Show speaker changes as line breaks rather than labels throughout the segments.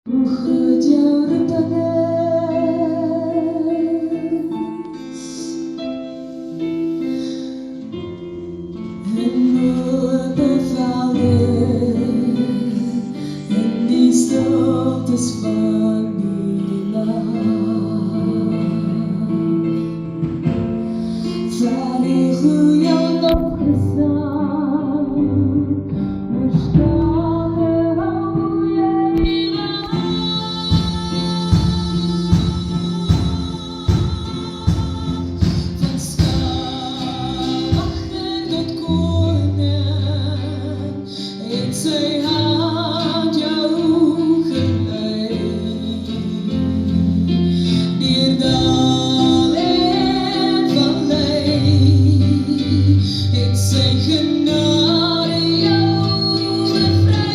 Uchodil rpanec en nur befallen in die stiltes van die nacht. Waar die goeie nog gestaan, verstaan hou jy van staan achter tot koning en sy hand jou geleid deur dal en vallei en sy genade jou bevry.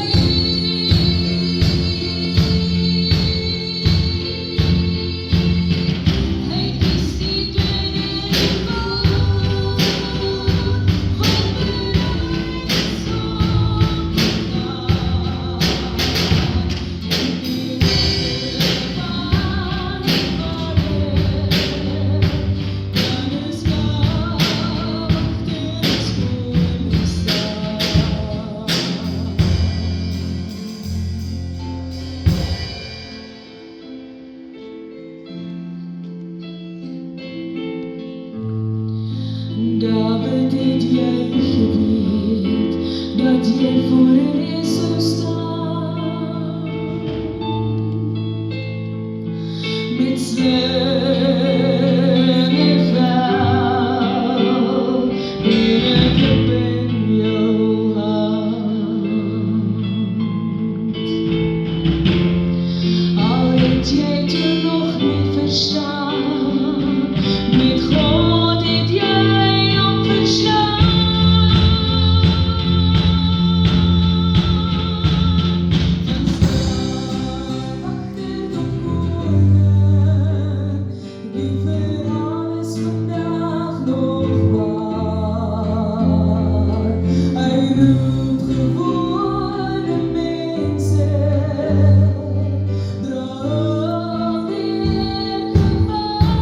Hy kies die kleine woord, hoop bereid soms gedaan. In die liefde van die Vader, dan is God achter ons voorgestaan. David, het jy geweet dat jy voor is sou staan met sling en vel en 'n klip in jou hand. Al het jy toe nog nie verstaan, met God het jy hom verstaan. Van staan achter tot koning, die verhaal is vandag nog waar. Hy roep gewone mense, dra al deur gevaar.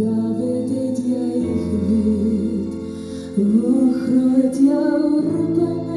David, het jy geweet hoe groot jou roeping